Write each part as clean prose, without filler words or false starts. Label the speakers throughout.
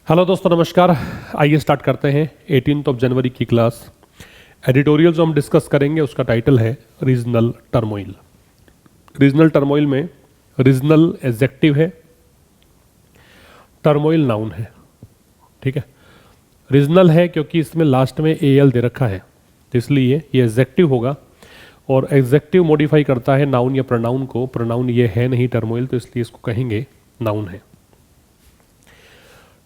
Speaker 1: Hello दोस्तों, नमस्कार। आइए स्टार्ट करते हैं 18 जनवरी की क्लास। एडिटोरियल जो हम डिस्कस करेंगे उसका टाइटल है रीजनल टर्मोइल। रीजनल टर्मोइल में रीजनल एडजेक्टिव है, टर्मोइल नाउन है। ठीक है, रीजनल है क्योंकि इसमें लास्ट में एल दे रखा है, तो इसलिए ये एडजेक्टिव होगा। और एडजेक्टिव मॉडिफाई करता है नाउन या प्रोनाउन को। प्रोनाउन ये है नहीं टर्मोइल, तो इसलिए इसको कहेंगे नाउन है।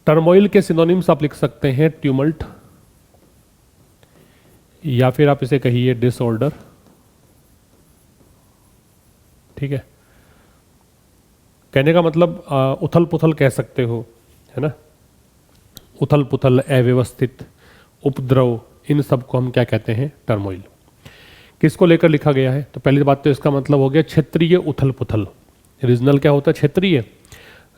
Speaker 1: टर्मोइल के सिनोनिम्स आप लिख सकते हैं ट्यूमल्ट, या फिर आप इसे कहिए डिसऑर्डर। ठीक है, कहने का मतलब उथल पुथल कह सकते हो, है ना। उथल पुथल, अव्यवस्थित, उपद्रव, इन सब को हम क्या कहते हैं? टर्मोइल। किसको लेकर लिखा गया है? तो पहली बात तो इसका मतलब हो गया क्षेत्रीय उथल पुथल। रीजनल क्या होता है? क्षेत्रीय।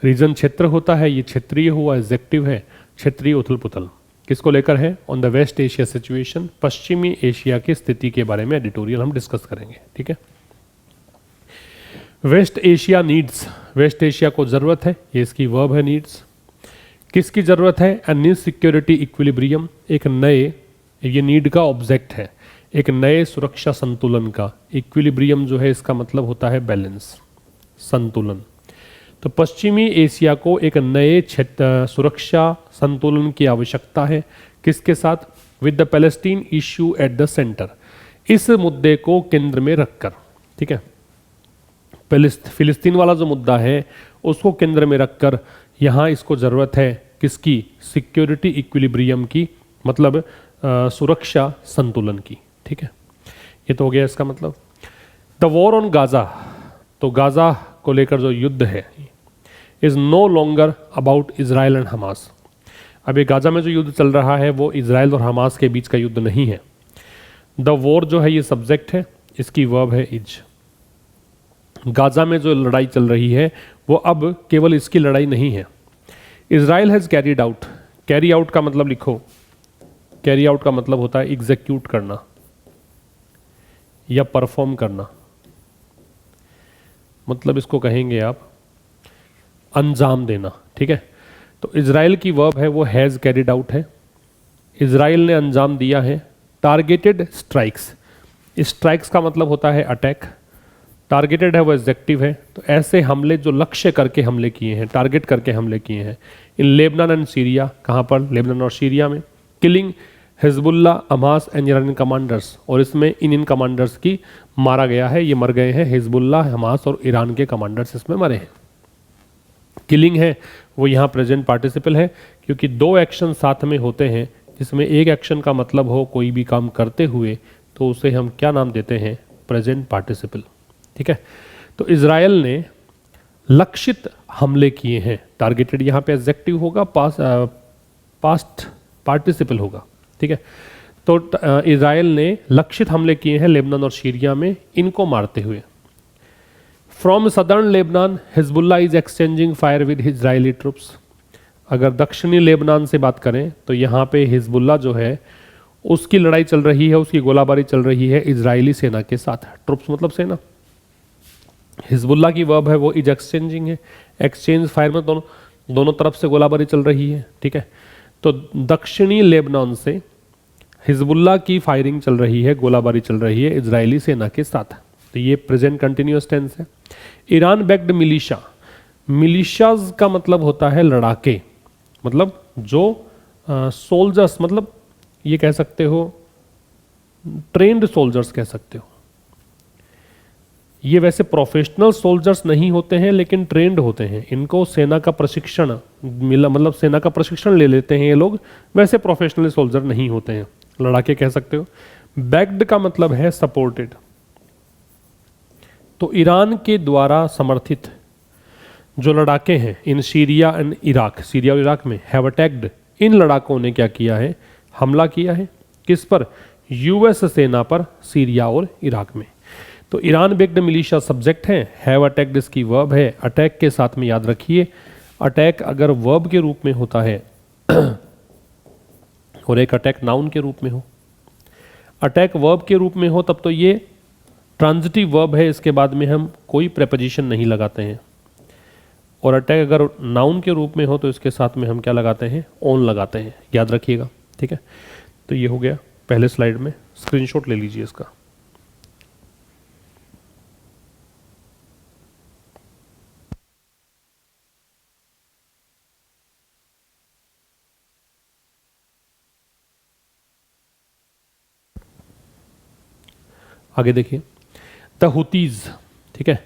Speaker 1: रीजन क्षेत्र होता है, ये क्षेत्रीय हुआ, एडजेक्टिव है। क्षेत्रीय उथल पुथल किसको लेकर है? On the West Asia situation, पश्चिमी एशिया की स्थिति के बारे में एडिटोरियल हम डिस्कस करेंगे। ठीक है, West Asia needs, West Asia को जरूरत है, ये इसकी वर्ब है नीड्स। किसकी जरूरत है? अ न्यू सिक्योरिटी इक्विलिब्रियम, एक नए, ये नीड का ऑब्जेक्ट है, एक नए सुरक्षा संतुलन का। इक्विलिब्रियम जो है इसका मतलब होता है बैलेंस, संतुलन। तो पश्चिमी एशिया को एक नए सुरक्षा संतुलन की आवश्यकता है। किसके साथ? With the Palestine issue at the centre, इस मुद्दे को केंद्र में रखकर। ठीक है, फिलिस्तीन वाला जो मुद्दा है उसको केंद्र में रखकर यहाँ इसको जरूरत है किसकी? सिक्योरिटी इक्विलिब्रियम की, मतलब सुरक्षा संतुलन की। ठीक है, ये तो हो गया इसका मतलब। द वॉर ऑन गाजा, तो गाजा को लेकर जो युद्ध है is no longer about Israel and Hamas. अब ये गाजा में जो युद्ध चल रहा है वो इजराइल और हमास के बीच का युद्ध नहीं है। द वॉर जो है ये सब्जेक्ट है, इसकी वर्ब है इज। गाजा में जो लड़ाई चल रही है वो अब केवल इसकी लड़ाई नहीं है। Israel has carried out, carry out का मतलब लिखो, कैरी आउट का मतलब होता है एग्जीक्यूट करना या परफॉर्म करना, मतलब इसको कहेंगे आप अंजाम देना। ठीक है, तो इजराइल की वर्ब है वो हैज कैरिड आउट है, इजराइल ने अंजाम दिया है। टारगेटेड स्ट्राइक्स, स्ट्राइक्स का मतलब होता है अटैक, टारगेटेड है वो एडजेक्टिव है। तो ऐसे हमले जो लक्ष्य करके हमले किए हैं, टारगेट करके हमले किए हैं। इन लेबनान एंड सीरिया, कहाँ पर? लेबनान और सीरिया में। Killing Hezbollah, Hamas and Iran commanders, और इसमें इन कमांडर्स की मारा गया है, ये मर गए हैं। हिजबुल्ला, हमास और ईरान के कमांडर्स इसमें मरे हैं। किलिंग है वो यहाँ प्रेजेंट पार्टिसिपल है, क्योंकि दो एक्शन साथ में होते हैं जिसमें एक एक्शन का मतलब हो कोई भी काम करते हुए, तो उसे हम क्या नाम देते हैं? Present participle. ठीक है, तो इजराइल ने लक्षित हमले किए हैं। टारगेटेड यहाँ पे एडजेक्टिव होगा, पास्ट पार्टिसिपल होगा। ठीक है, तो इजराइल ने लक्षित हमले किए हैं लेबनान और सीरिया में, इनको मारते हुए। From southern Lebanon, Hezbollah is exchanging fire with Israeli troops. अगर दक्षिणी लेबनान से बात करें तो यहाँ पे हिजबुल्ला जो है उसकी लड़ाई चल रही है, उसकी गोलाबारी चल रही है इजरायली सेना के साथ। ट्रुप्स मतलब सेना। हिजबुल्ला की वर्ब है वो इज एक्सचेंजिंग है, एक्सचेंज फायर में दोनों तरफ से गोलाबारी चल रही है। ठीक है, तो दक्षिणी लेबनान से हिजबुल्ला की फायरिंग चल रही है, गोलाबारी चल रही है इजरायली सेना के साथ। तो ये प्रेजेंट कंटिन्यूअस टेंस है। ईरान बैक्ड मिलिशा, मिलिशाज का मतलब होता है लड़ाके, मतलब जो सोल्जर्स, मतलब ये कह सकते हो ट्रेंड सोल्जर्स कह सकते हो। ये वैसे प्रोफेशनल सोल्जर्स नहीं होते हैं लेकिन ट्रेंड होते हैं, इनको सेना का प्रशिक्षण मिला, मतलब सेना का प्रशिक्षण ले लेते हैं ये लोग, वैसे प्रोफेशनल सोल्जर नहीं होते हैं, लड़ाके कह सकते हो। बैक्ड का मतलब है सपोर्टेड, तो ईरान के द्वारा समर्थित जो लड़ाके हैं in Syria and Iraq, Syria और इराक में, हैव अटैक्ड, इन लड़ाकों ने क्या किया है? हमला किया है। किस पर? यूएस सेना पर, सीरिया और इराक में। तो ईरान बेक्ड मिलिशिया सब्जेक्ट है, हैव अटैक्ड इसकी वर्ब है। अटैक के साथ में याद रखिए, अटैक अगर वर्ब के रूप में होता है और एक अटैक नाउन के रूप में हो, अटैक वर्ब के रूप में हो तब तो ये ट्रांजिटिव वर्ब है, इसके बाद में हम कोई प्रेपोजिशन नहीं लगाते हैं। और अटैक अगर नाउन के रूप में हो तो इसके साथ में हम क्या लगाते हैं, ऑन लगाते हैं, याद रखिएगा, ठीक है। तो ये हो गया पहले स्लाइड में, स्क्रीनशॉट ले लीजिए इसका। आगे देखिए, द हुतीज, ठीक है।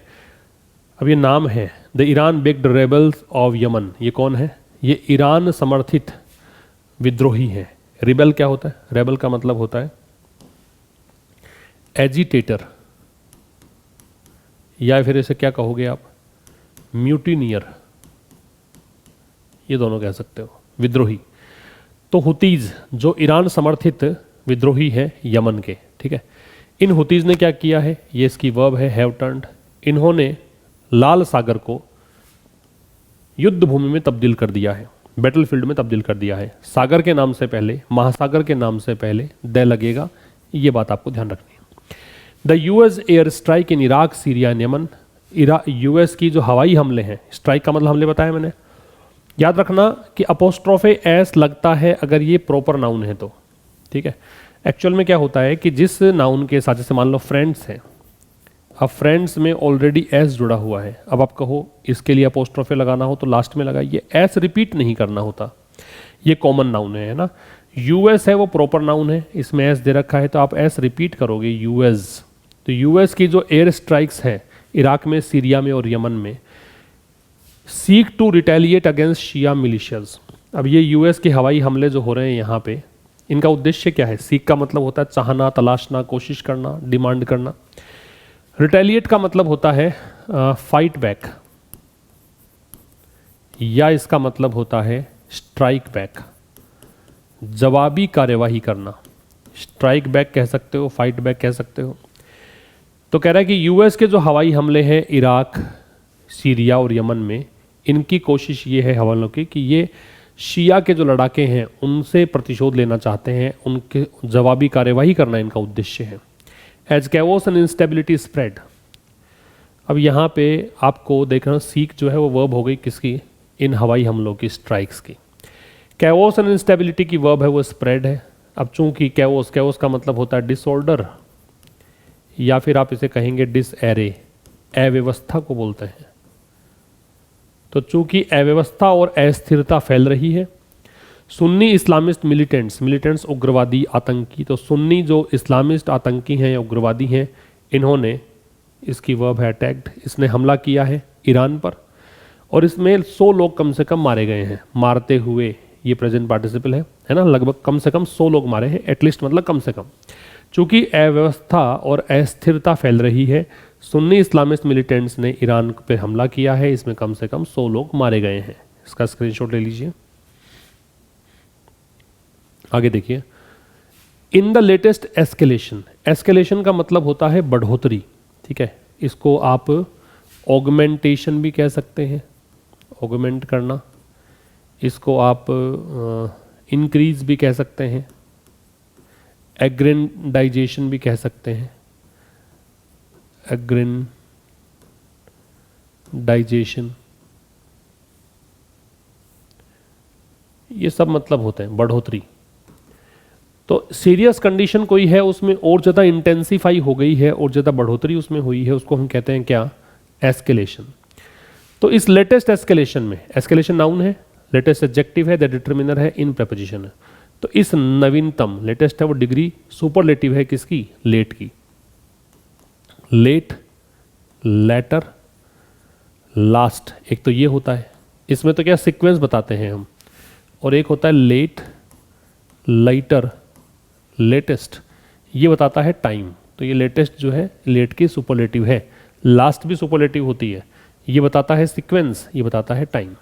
Speaker 1: अब ये नाम है, the Iran baked rebels of Yemen. ये कौन है? ये ईरान समर्थित विद्रोही हैं। रिबेल क्या होता है? रेबल का मतलब होता है एजिटेटर, या फिर इसे क्या कहोगे आप, म्यूटिनियर, ये दोनों कह सकते हो, विद्रोही। तो हुतीज जो ईरान समर्थित विद्रोही है यमन के, ठीक है। इन हुतीज ने क्या किया है, ये इसकी वर्ब है हैव टर्न्ड। इन्होंने लाल सागर को युद्ध भूमि में तब्दील कर दिया है, बैटलफील्ड में तब्दील कर दिया है। सागर के नाम से पहले, महासागर के नाम से पहले द लगेगा, ये बात आपको ध्यान रखनी है। The US air strike in Iraq, Syria and Yemen. US की जो हवाई हमले हैं, स्ट्राइक का मतलब हमले बताया मैंने, याद रखना कि अपोस्ट्रोफे एस लगता है अगर ये प्रॉपर नाउन है तो, ठीक है। एक्चुअल में क्या होता है कि जिस नाउन के साथ, जैसे मान लो फ्रेंड्स है, अब फ्रेंड्स में ऑलरेडी एस जुड़ा हुआ है, अब आप कहो इसके लिए अपोस्ट्रोफे लगाना हो तो लास्ट में लगाइए, एस रिपीट नहीं करना होता, ये कॉमन नाउन है ना। यूएस है वो प्रॉपर नाउन है, इसमें एस दे रखा है तो आप एस रिपीट करोगे यूएस। तो यूएस की जो एयर स्ट्राइक्स है इराक में, सीरिया में और यमन में, seek to retaliate against Shia militias. अब ये यूएस के हवाई हमले जो हो रहे हैं यहाँ पे, इनका उद्देश्य क्या है? सीक का मतलब होता है चाहना, तलाशना, कोशिश करना, डिमांड करना। रिटेलिएट का मतलब होता है फाइट बैक, या इसका मतलब होता है स्ट्राइक बैक, जवाबी कार्यवाही करना। स्ट्राइक बैक कह सकते हो, फाइट बैक कह सकते हो। तो कह रहा है कि यूएस के जो हवाई हमले हैं इराक, सीरिया और यमन में, इनकी कोशिश ये है हवालों की कि ये शिया के जो लड़ाके हैं उनसे प्रतिशोध लेना चाहते हैं, उनके जवाबी कार्यवाही करना इनका उद्देश्य है। As chaos and instability spread. अब यहाँ पे आपको देखना, सीक जो है वो वर्ब हो गई किसकी? इन हवाई हमलों की, स्ट्राइक्स की। कैओस एंड इंस्टेबिलिटी की वर्ब है वो स्प्रेड है। अब चूंकि कैओस, कैओस का मतलब होता है डिसऑर्डर, या फिर आप इसे कहेंगे डिसएरे, अव्यवस्था को बोलते हैं। तो चूंकि अव्यवस्था और अस्थिरता फैल रही है, सुन्नी इस्लामिस्ट मिलिटेंट्स, मिलिटेंट्स उग्रवादी आतंकी, तो सुन्नी जो इस्लामिस्ट आतंकी हैं या उग्रवादी हैं, इन्होंने, इसकी वर्ब है अटैक्ड, इसने हमला किया है ईरान पर, और इसमें 100 लोग कम से कम मारे गए हैं। मारते हुए ये प्रेजेंट पार्टिसिपल है ना, लगभग कम से कम 100 लोग मारे हैं, एटलीस्ट मतलब कम से कम। चूंकि अव्यवस्था और अस्थिरता फैल रही है, सुन्नी इस्लामिस्ट मिलिटेंट्स ने ईरान पे हमला किया है, इसमें कम से कम 100 लोग मारे गए हैं। इसका स्क्रीनशॉट ले लीजिए। आगे देखिए, in the latest escalation. Escalation का मतलब होता है बढ़ोतरी, ठीक है। इसको आप ऑगमेंटेशन भी कह सकते हैं, ऑगमेंट करना। इसको आप इंक्रीज भी कह सकते हैं, एग्रेंडाइजेशन भी कह सकते हैं, एग्रेंडाइजेशन, ये सब मतलब होते हैं बढ़ोतरी। तो सीरियस कंडीशन कोई है उसमें और ज़्यादा इंटेंसिफाई हो गई है और ज़्यादा बढ़ोतरी उसमें हुई है, उसको हम कहते हैं क्या? एस्केलेशन। तो इस लेटेस्ट एस्केलेशन में, एस्केलेशन नाउन है, लेटेस्ट एडजेक्टिव है, द डिटरमिनर है, इन प्रेपोजिशन है। तो इस नवीनतम, लेटेस्ट है वो डिग्री, सुपरलेटिव है किसकी? लेट की। लेट, लेटर, लास्ट, एक तो ये होता है, इसमें तो क्या सीक्वेंस बताते हैं हम, और एक होता है लेट, लाइटर, लेटेस्ट, ये बताता है टाइम। तो ये लेटेस्ट जो है लेट की सुपरलेटिव है, लास्ट भी सुपरलेटिव होती है, ये बताता है सीक्वेंस, ये बताता है टाइम।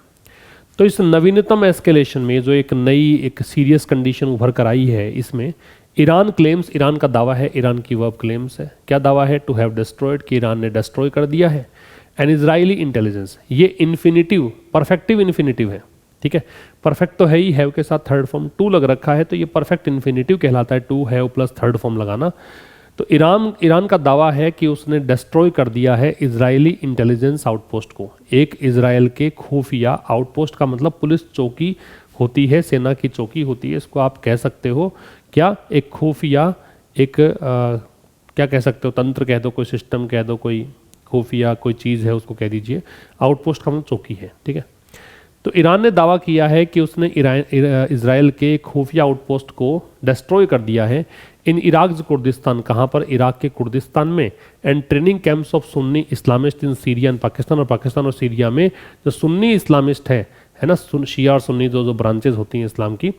Speaker 1: तो इस नवीनतम एस्केलेशन में जो एक नई, एक सीरियस कंडीशन उभर कर आई है, इसमें ईरान क्लेम्स, ईरान का दावा है, ईरान की वर्ब क्लेम्स है। क्या दावा है? टू हैव डिस्ट्रॉयड, कि ईरान ने डिस्ट्रॉय कर दिया है। एन इजराइली इंटेलिजेंस, ये इन्फिनिटिव, परफेक्टिव इन्फिनिटिव है, ठीक है। परफेक्ट तो है ही, हैव के साथ थर्ड फॉर्म टू लग रखा है, तो ये परफेक्ट इन्फिनिटिव कहलाता है, to have plus third form लगाना। तो ईरान का दावा है कि उसने डिस्ट्रॉय कर दिया है इजरायली इंटेलिजेंस आउटपोस्ट को। एक इजराइल के खुफिया आउटपोस्ट का मतलब पुलिस चौकी होती है, सेना की चौकी होती है, इसको आप कह सकते हो क्या, एक खुफिया, एक क्या कह सकते हो, तंत्र कह दो, कोई सिस्टम कह दो, कोई खुफिया कोई चीज़ है उसको कह दीजिए। आउटपोस्ट का मतलब चौकी है, ठीक है। तो ईरान ने दावा किया है कि उसने इजराइल के खुफिया आउटपोस्ट को डिस्ट्रॉय कर दिया है इन इराक कुर्दिस्तान, कहाँ पर, इराक के कुर्दिस्तान में, and training camps of Sunni Islamist in Syria and Pakistan, और पाकिस्तान और सीरिया में जो सुन्नी इस्लामिस्ट है ना, शिया और सुन्नी जो ब्रांचेज होती हैं इस्लाम की,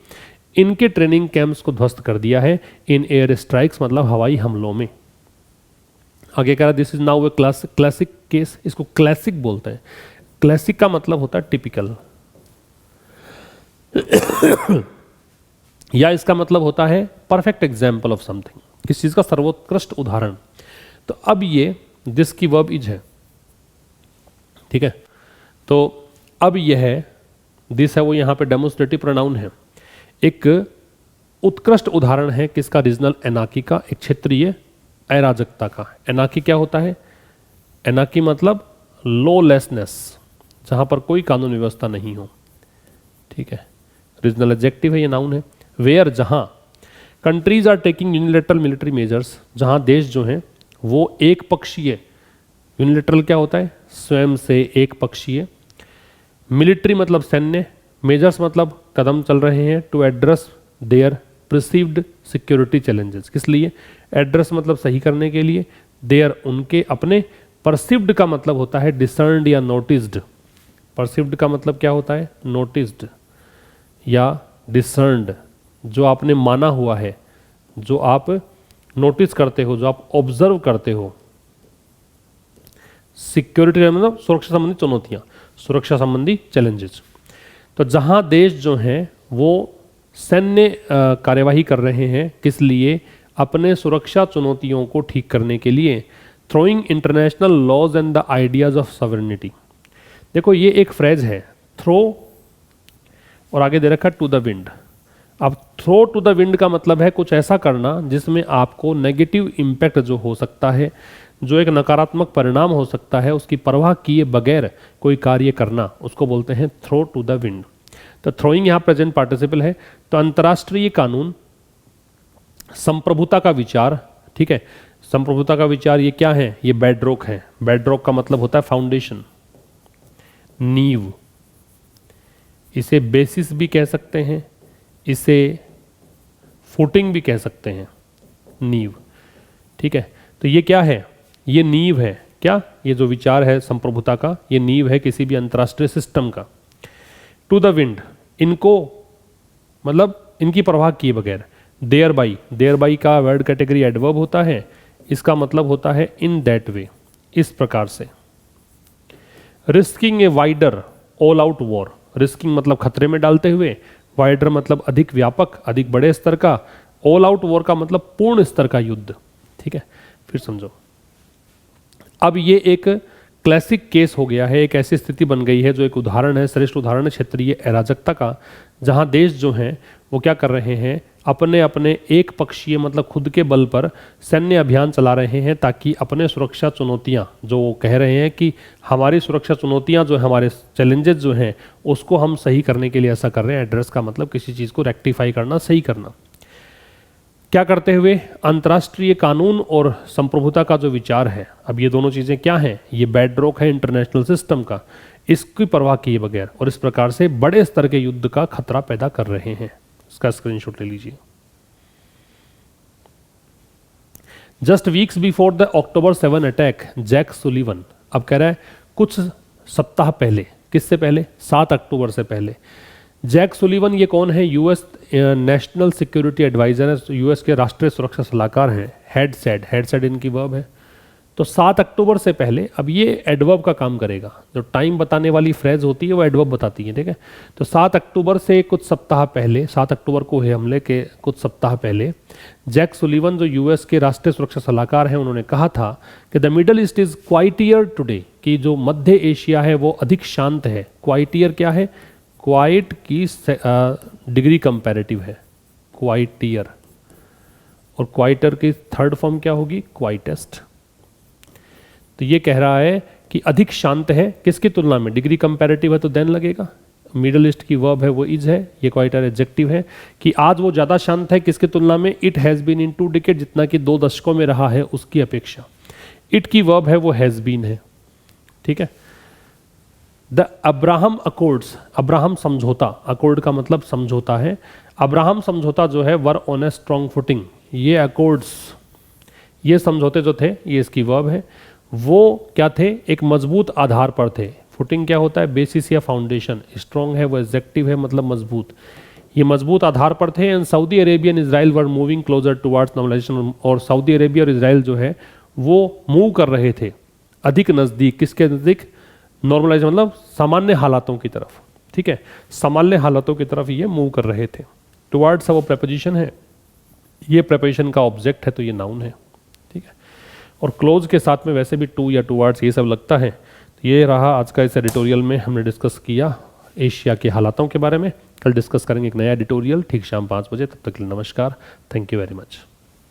Speaker 1: इनके ट्रेनिंग कैंप्स को ध्वस्त कर दिया है इन एयर स्ट्राइक्स, मतलब हवाई हमलों में। आगे कह रहा this is now a classic case, इसको क्लासिक बोलते हैं। क्लासिक का मतलब होता है टिपिकल या इसका मतलब होता है परफेक्ट एग्जाम्पल ऑफ समथिंग, किसी चीज का सर्वोत्कृष्ट उदाहरण। तो अब ये दिस की वर्ब इज है, ठीक है। तो अब यह है दिस है, वो यहां पे डेमोन्स्ट्रेटिव प्रोनाउन है, एक उत्कृष्ट उदाहरण है किसका, रीजनल एनार्की का, एक क्षेत्रीय अराजकता का। एनार्की क्या होता है, एनार्की मतलब लॉलेसनेस, जहां पर कोई कानून व्यवस्था नहीं हो, ठीक है। रीजनल एडजेक्टिव है, ये नाउन है। वेयर, जहां, countries are taking unilateral military measures, जहां देश जो हैं वो एक पक्षीय, यूनिलेटरल क्या होता है, स्वयं से एक पक्षीय, मिलिट्री मतलब सैन्य, मेजर्स मतलब कदम चल रहे हैं, to address their perceived security challenges, किस लिए, एड्रेस मतलब सही करने के लिए, देयर उनके अपने, परसीव्ड का मतलब होता है डिसर्न्ड या नोटिस्ड, परसीव्ड का मतलब क्या होता है, नोटिस्ड या डिसर्न्ड, जो आपने माना हुआ है, जो आप नोटिस करते हो, जो आप ऑब्जर्व करते हो। सिक्योरिटी मतलब सुरक्षा संबंधी चुनौतियां, सुरक्षा संबंधी चैलेंजेस। तो जहां देश जो हैं वो सैन्य कार्यवाही कर रहे हैं, किस लिए, अपने सुरक्षा चुनौतियों को ठीक करने के लिए, throwing international laws and the ideas of sovereignty. देखो ये एक फ्रेज है, थ्रो और आगे दे रखा टू द विंड। अब थ्रो टू द विंड का मतलब है कुछ ऐसा करना जिसमें आपको नेगेटिव इम्पैक्ट जो हो सकता है, जो एक नकारात्मक परिणाम हो सकता है, उसकी परवाह किए बगैर कोई कार्य करना, उसको बोलते हैं थ्रो टू द विंड। तो थ्रोइंग यहाँ प्रेजेंट पार्टिसिपल है। तो अंतर्राष्ट्रीय कानून, संप्रभुता का विचार, ठीक है। संप्रभुता का विचार ये क्या है, ये बेडरॉक है। बेडरॉक का मतलब होता है फाउंडेशन, नींव, इसे बेसिस भी कह सकते हैं, इसे फुटिंग भी कह सकते हैं, नींव, ठीक है। तो ये क्या है, ये नींव है, क्या, ये जो विचार है संप्रभुता का, ये नींव है किसी भी अंतर्राष्ट्रीय सिस्टम का। टू द विंड, इनको मतलब इनकी परवाह किए बगैर, देयर बाई, देयर बाई का वर्ड कैटेगरी एडवर्ब होता है, इसका मतलब होता है इन दैट वे, इस प्रकार से। Risking a wider all out war, risking मतलब खतरे में डालते हुए, वाइडर मतलब अधिक व्यापक, अधिक बड़े स्तर का, ऑल आउट वॉर का मतलब पूर्ण स्तर का युद्ध, ठीक है। फिर समझो, अब ये एक क्लासिक केस हो गया है, एक ऐसी स्थिति बन गई है जो एक उदाहरण है, श्रेष्ठ उदाहरण है क्षेत्रीय अराजकता का, जहां देश जो हैं वो क्या कर रहे हैं, अपने अपने एक पक्षीय मतलब खुद के बल पर सैन्य अभियान चला रहे हैं, ताकि अपने सुरक्षा चुनौतियां, जो वो कह रहे हैं कि हमारी सुरक्षा चुनौतियां जो है, हमारे चैलेंजेस जो हैं, उसको हम सही करने के लिए ऐसा कर रहे हैं। एड्रेस का मतलब किसी चीज़ को रेक्टिफाई करना, सही करना। क्या करते हुए, अंतर्राष्ट्रीय कानून और संप्रभुता का जो विचार है, अब ये दोनों चीज़ें क्या हैं, ये बेडरॉक है इंटरनेशनल सिस्टम का, इसकी परवाह किए बगैर, और इस प्रकार से बड़े स्तर के युद्ध का खतरा पैदा कर रहे हैं। इसका स्क्रीनशॉट ले लीजिए। Just weeks before the October 7 attack, Jake Sullivan, अब कह रहा है कुछ सप्ताह पहले, किससे पहले, 7 अक्टूबर से पहले। जैक सुलिवन ये कौन है, यूएस नेशनल सिक्योरिटी एडवाइजर है, यूएस के राष्ट्रीय सुरक्षा सलाहकार हैं। हेड सेड इनकी वर्ब है। तो 7 अक्टूबर से पहले, अब ये एडवर्ब का काम करेगा, जो टाइम बताने वाली फ्रेज होती है वो एडवर्ब बताती है, ठीक है। तो 7 अक्टूबर से कुछ सप्ताह पहले, 7 अक्टूबर को हुए हमले के कुछ सप्ताह पहले, जैक सुलिवन जो यूएस के राष्ट्रीय सुरक्षा सलाहकार हैं, उन्होंने कहा था कि the Middle East is quieter today, कि जो मध्य एशिया है वो अधिक शांत है। क्वाइटियर क्या है, क्वाइट की डिग्री कंपैरेटिव है, क्वाइटियर, और क्वाइटर की थर्ड फॉर्म क्या होगी, क्वाइटेस्ट। तो ये कह रहा है कि अधिक शांत है किसकी तुलना में, डिग्री कंपैरेटिव है तो देन लगेगा, मिडल ईस्ट की वर्ब है वो इज है, ये क्वाइटर एडजेक्टिव है कि आज वो ज़्यादा शांत है किसकी तुलना में, it has been in 2 decade, जितना कि 2 दशकों में रहा है उसकी अपेक्षा। इट की वर्ब है वो हैज़ बीन है, ठीक है। द अब्राहम अकॉर्ड्स, अब्राहम समझौता, अकॉर्ड का मतलब समझौता है, अब्राहम समझौता जो है were on a strong footing, ये अकॉर्ड्स, ये समझौते जो थे, ये इसकी वर्ब है, वो क्या थे, एक मजबूत आधार पर थे। फुटिंग क्या होता है, बेसिस या फाउंडेशन, स्ट्रॉन्ग है वो एडजेक्टिव है मतलब मजबूत, ये मजबूत आधार पर थे। And Saudi Arabia and Israel were moving closer towards normalisation, और सऊदी अरेबिया और इजराइल जो है वो मूव कर रहे थे अधिक नज़दीक, किसके नज़दीक, नॉर्मलाइज मतलब सामान्य हालातों की तरफ, ठीक है, सामान्य हालातों की तरफ ये मूव कर रहे थे। टुवर्ड्स वो प्रेपोजिशन है, ये प्रेपोजिशन का ऑब्जेक्ट है तो ये नाउन है, ठीक है। और क्लोज के साथ में वैसे भी टू या टुवर्ड्स ये सब लगता है। तो ये रहा आज का इस एडिटोरियल में हमने डिस्कस किया एशिया के हालातों के बारे में। कल डिस्कस करेंगे एक नया एडिटोरियल ठीक शाम 5 बजे, तब तक के लिए नमस्कार, थैंक यू वेरी मच।